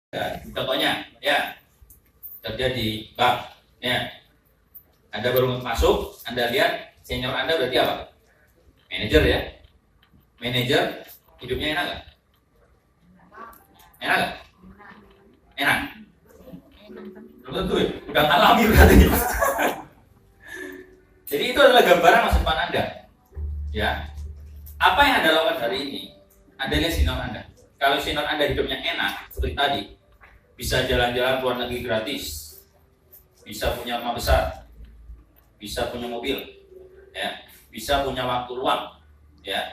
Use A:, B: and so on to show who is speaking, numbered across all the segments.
A: Contohnya, ya, kerja di bank, ya, Anda baru masuk, Anda lihat senior Anda berarti apa? Manajer ya, manajer hidupnya enak nggak? Enak nggak? Enak? Belum tentu ya, udah alami berarti. Jadi itu adalah gambaran masa depan Anda, ya. Apa yang Anda lakukan hari ini? Anda lihat senior Anda. Kalau senior Anda hidupnya enak, seperti tadi, bisa jalan-jalan luar negeri gratis, bisa punya rumah besar, bisa punya mobil, ya, bisa punya waktu luang, ya.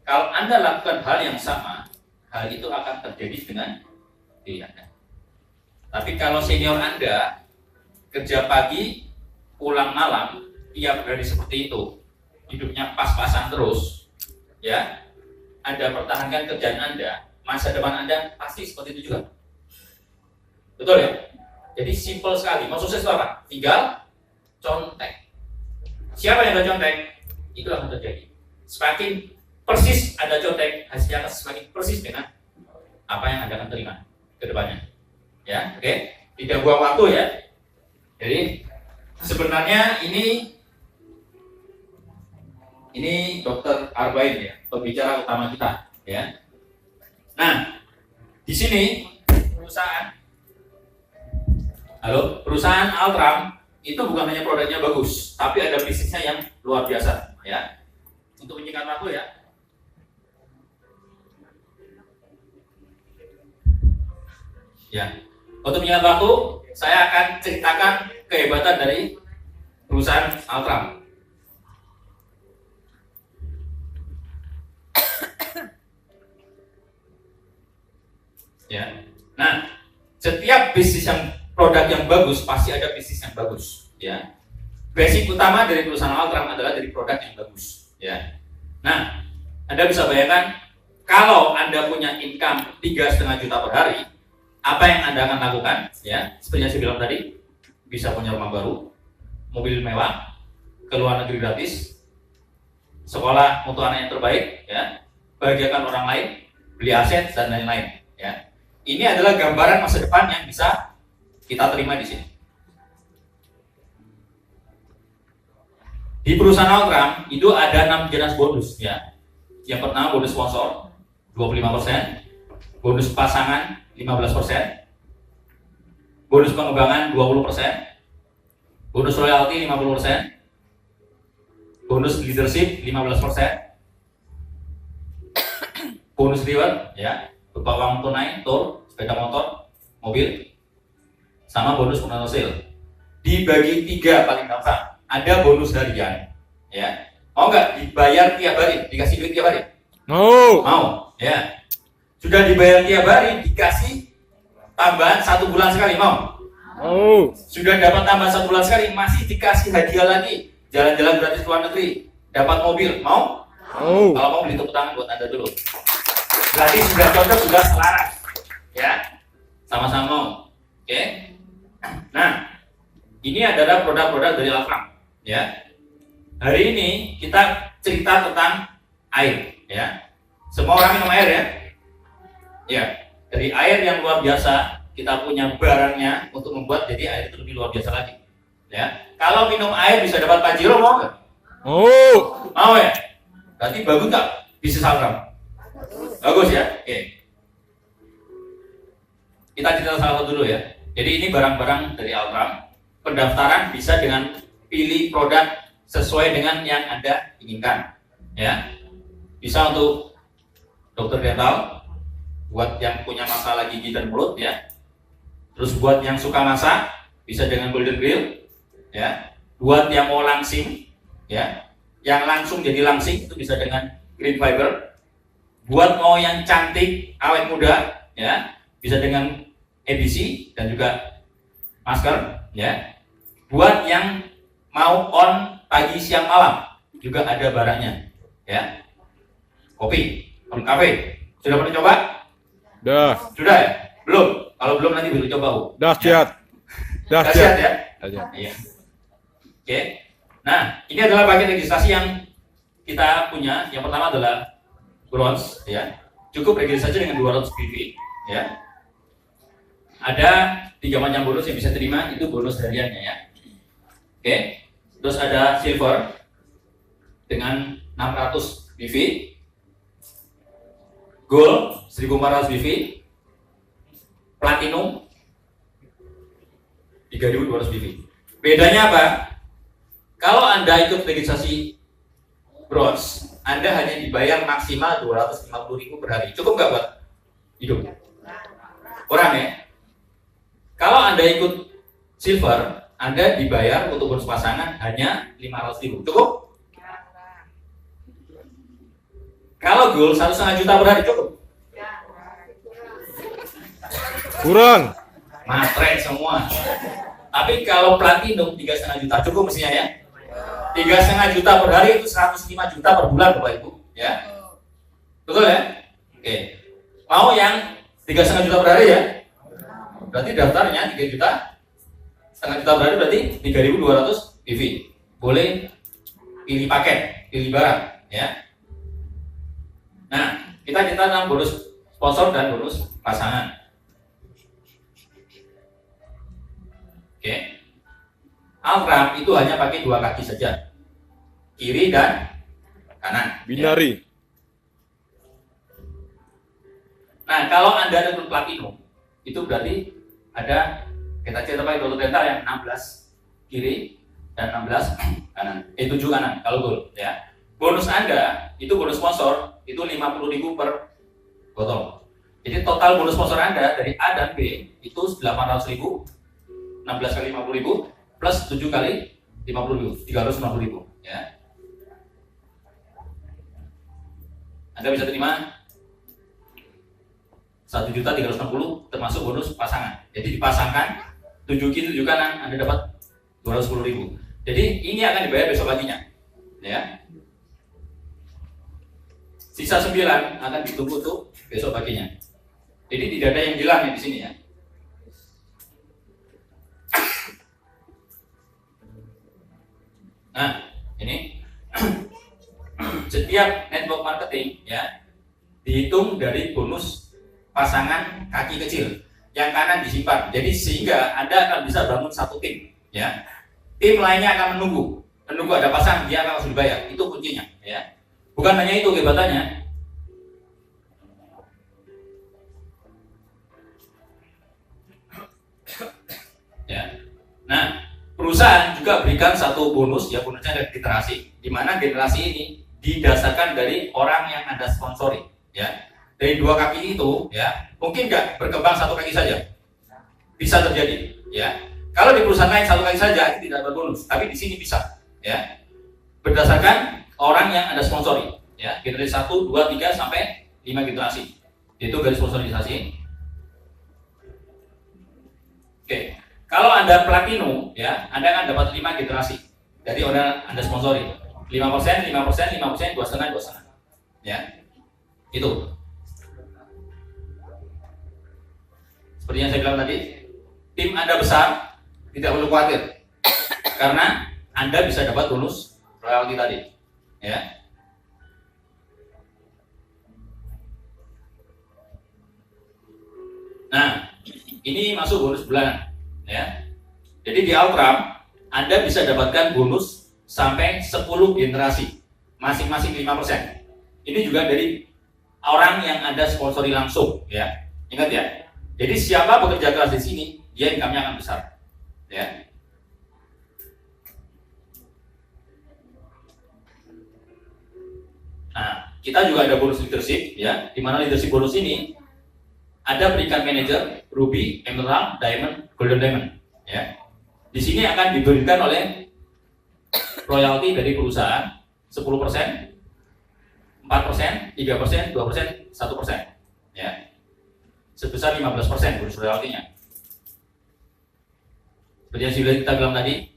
A: Kalau Anda lakukan hal yang sama, hal itu akan terjadi dengan diri Anda. Tapi kalau senior Anda kerja pagi, pulang malam, tiap hari seperti itu, hidupnya pas-pasan terus, ya, Anda pertahankan kerjaan Anda, masa depan Anda pasti seperti itu juga. Betul ya? Jadi simple sekali. Mau sukses itu apa? Tinggal contek. Siapa yang ada contek? Itu akan terjadi. Semakin persis Anda contek, hasilnya akan semakin persis dengan apa yang Anda akan terima ke depannya. Ya, oke? Tidak buang waktu ya. Jadi sebenarnya ini Dr. Arbain ya, pembicara utama kita, ya. Nah, di sini perusahaan Altram itu bukan hanya produknya bagus, tapi ada bisnisnya yang luar biasa, ya. Untuk menyingkat waktu ya. Ya. Untuk menyingkat waktu, saya akan ceritakan kehebatan dari perusahaan Altram. Ya. Nah, setiap bisnis yang produk yang bagus pasti ada bisnis yang bagus, ya. Basic utama dari perusahaan Altram adalah dari produk yang bagus, ya. Nah, Anda bisa bayangkan kalau Anda punya income 3,5 juta per hari, apa yang Anda akan lakukan, ya? Seperti yang saya bilang tadi, bisa punya rumah baru, mobil mewah, ke luar negeri gratis, sekolah untuk anak yang terbaik, ya, bahagiakan orang lain, beli aset dan lain-lain, ya. Ini adalah gambaran masa depan yang bisa kita terima di sini. Di perusahaan Altram itu ada 6 jenis bonus, ya. Yang pertama bonus sponsor 25%, bonus pasangan 15%, bonus pengembangan 20%, bonus royalti 50%, bonus leadership 15%, bonus reward, ya, berupa uang tunai, tour, sepeda motor, mobil, sama bonus penonton sale. Dibagi 3 paling gampang. Ada bonus harian, ya. Mau nggak dibayar tiap hari, dikasih duit tiap hari? Mau, ya. Sudah dibayar tiap hari, dikasih tambahan 1 bulan sekali, mau? Sudah dapat tambahan 1 bulan sekali, masih dikasih hadiah lagi, jalan-jalan gratis ke luar negeri, dapat mobil, mau? Kalau mau beli tepuk tangan buat Anda dulu. Berarti sudah cocok, sudah selaras, ya. Sama-sama mau, oke? Nah, ini adalah produk-produk dari Altram, ya. Hari ini kita cerita tentang air, ya. Semua orang minum air ya. Ya, dari air yang luar biasa kita punya barangnya untuk membuat jadi air itu lebih luar biasa lagi, ya. Kalau minum air bisa dapat Pajero, mau nggak? Mau ya. Berarti bagus nggak bisnis Altram? Bagus ya. Oke. Kita cerita salah satu dulu ya. Jadi ini barang-barang dari Altram. Pendaftaran bisa dengan pilih produk sesuai dengan yang Anda inginkan, ya. Bisa untuk dokter dental, buat yang punya masalah gigi dan mulut, ya. Terus buat yang suka masak, bisa dengan Golden Grill, ya. Buat yang mau langsing, ya, yang langsung jadi langsing itu bisa dengan Green Fiber. Buat mau yang cantik, awet muda, ya, bisa dengan EDC dan juga masker, ya. Buat yang mau on pagi siang malam juga ada barangnya, ya. Kopi, kafe, sudah pernah coba? Sudah ya? Belum? Kalau belum nanti baru coba, Bu.
B: Dahsyat.
A: Dahsyat ya?
B: Dahsyat.
A: Iya. Oke. Nah, ini adalah bagian registrasi yang kita punya. Yang pertama adalah bronze, ya. Cukup registrasi dengan 200 BV, ya. ada 3 macam bonus yang bisa terima, itu bonus hariannya ya. Oke. Terus ada silver dengan 600 BV, gold 1400 BV, platinum 3200 BV. Bedanya apa? Kalau Anda ikut registrasi bronze, Anda hanya dibayar maksimal 250.000 per hari. Cukup nggak buat hidup? Kurang ya? Kalau Anda ikut silver, Anda dibayar untuk bonus pasangan hanya 500.000. Cukup? Kalau gold 1,5 juta per hari cukup?
B: Kurang.
A: Matre semua. Tapi kalau platinum 3,5 juta cukup mestinya ya. 3,5 juta per hari itu 105 juta per bulan Bapak Ibu ya. Betul ya? Oke. Mau yang 3,5 juta per hari ya? Berarti daftarnya 3 juta setengah juta per hari, berarti 3.200 PV. Boleh pilih paket, pilih barang ya. Nah, kita tentang bonus sponsor dan bonus pasangan. Oke. Altram itu hanya pakai 2 kaki saja, kiri dan kanan.
B: Binari.
A: Ya. Nah, kalau Anda ada platinum, itu berarti ada kita cerita pakai donor dental yang 16 kiri dan 16 kanan. 7 kanan kalau gold ya. Bonus Anda itu bonus sponsor itu 50.000 per botol. Jadi total bonus sponsor Anda dari A dan B itu 800.000, 16 kali 50.000 plus 7 kali 50.000, 350.000 ya. Anda bisa terima 1.360 termasuk bonus pasangan. Jadi dipasangkan 7 kiri 7 kanan, Anda dapat 210.000. Jadi ini akan dibayar besok paginya ya. Sisa 9 akan ditunggu tuh besok paginya. Jadi tidak ada yang hilang ya di sini ya. Nah, ini setiap network marketing ya dihitung dari bonus pasangan kaki kecil. Yang kanan disimpan. Jadi sehingga Anda akan bisa bangun satu tim ya. Tim lainnya akan menunggu ada pasangan, dia akan langsung dibayar. Itu kuncinya ya. Bukan hanya itu kehebatannya. Ya. Nah, perusahaan juga berikan satu bonus ya, bonusnya ada generasi, di mana generasi ini didasarkan dari orang yang Anda sponsori ya. Dari 2 kaki itu ya, mungkin nggak berkembang 1 kaki saja, bisa terjadi ya. Kalau di perusahaan lain 1 kaki saja tidak berbonus, tapi di sini bisa ya, berdasarkan orang yang Anda sponsori ya, generasi 1, 2, 3 sampai 5 generasi itu garis sponsorisasi. Oke. Kalau Anda platinum ya, Anda akan dapat 5 generasi dari orang Anda sponsori. 5%, 5%, 5%, 2,5%, 2,5%. Ya. Itu. Seperti yang saya bilang tadi, tim Anda besar, tidak perlu khawatir. Karena Anda bisa dapat bonus royalti tadi. Ya. Nah, ini masuk bonus bulanan. Ya. Jadi di Altram Anda bisa dapatkan bonus sampai 10 generasi, masing-masing 5%. Ini juga dari orang yang Anda sponsori langsung ya. Ingat ya. Jadi siapa bekerja keras di sini, dia income-nya akan besar. Ya. Nah, kita juga ada bonus leadership ya, di mana leadership bonus ini ada peringkat manager, ruby, emerald, diamond, golden diamond ya. Di sini akan diberikan oleh royalti dari perusahaan 10%, 4%, 3%, 2%, 1% ya. Sebesar 15% bonus royaltinya. Seperti yang sudah kita bilang tadi,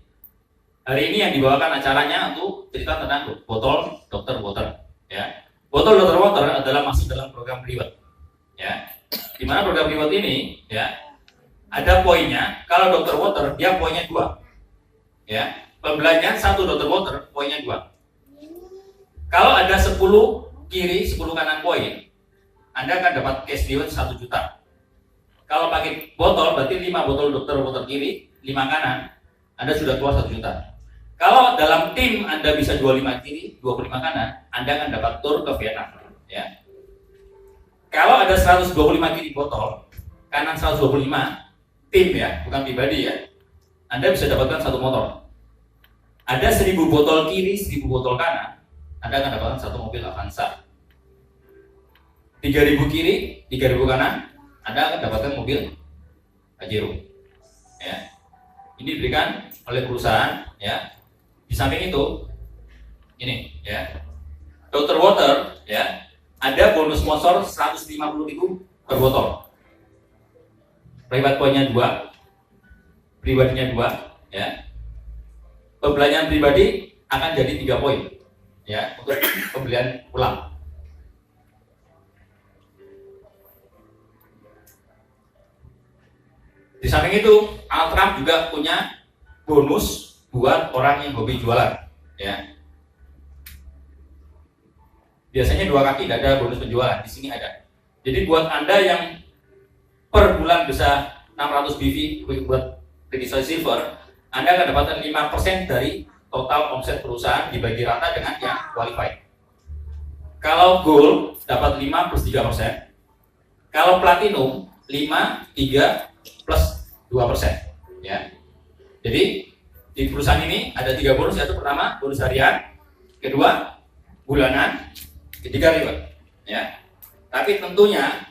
A: hari ini yang dibawakan acaranya untuk cerita tentang botol Dr. Water ya. Botol Dr. Water adalah masuk dalam program reward ya. Di mana program reward ini ya ada poinnya. Kalau Dr. Water dia poinnya 2 ya. Pembelanjaan 1 Dr. Water poinnya 2. Kalau ada 10 kiri 10 kanan poin, Anda akan dapat cash reward 1 juta Kalau pakai botol berarti 5 botol dokter kiri, 5 kanan, Anda sudah keluar 1 juta. Kalau dalam tim Anda bisa jual 5 kiri, 25 kanan, Anda akan dapat tur ke Vietnam. Ya. Kalau ada 125 kiri botol, kanan 125, tim ya, bukan pribadi ya, Anda bisa dapatkan 1 motor. Ada 1000 botol kiri, 1000 botol kanan, Anda akan dapatkan 1 mobil Avanza. 3000 kiri, 3000 kanan, Anda akan dapatkan mobil Pajero. Ya. Ini diberikan oleh perusahaan ya. Di samping itu ini ya. Dr. Water ya, ada bonus sponsor 150.000 per botol. Private point-nya 2, pribadinya 2 ya. Pembelanjaan pribadi akan jadi 3 poin ya untuk pembelian ulang. Di samping itu, Altram juga punya bonus buat orang yang hobi jualan. Ya. Biasanya 2 kaki tidak ada bonus penjualan, di sini ada. Jadi buat Anda yang per bulan bisa 600 BV buat Digital Silver, Anda akan dapatkan 5% dari total omset perusahaan dibagi rata dengan yang qualified. Kalau Gold dapat 5 plus 3%. Kalau Platinum 5, 3 plus 2%. Ya. Jadi di perusahaan ini ada 3 bonus, yaitu pertama bonus harian, kedua bulanan, ketiga reward. Ya. Tapi tentunya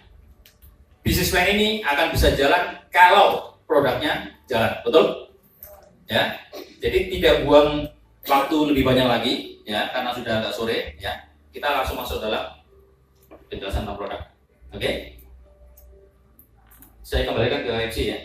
A: bisnis plan ini akan bisa jalan kalau produknya jalan, betul? Ya. Jadi tidak buang waktu lebih banyak lagi, ya, karena sudah agak sore. Ya. Kita langsung masuk dalam penjelasan tentang produk. Oke? Saya kembalikan ke MC ya.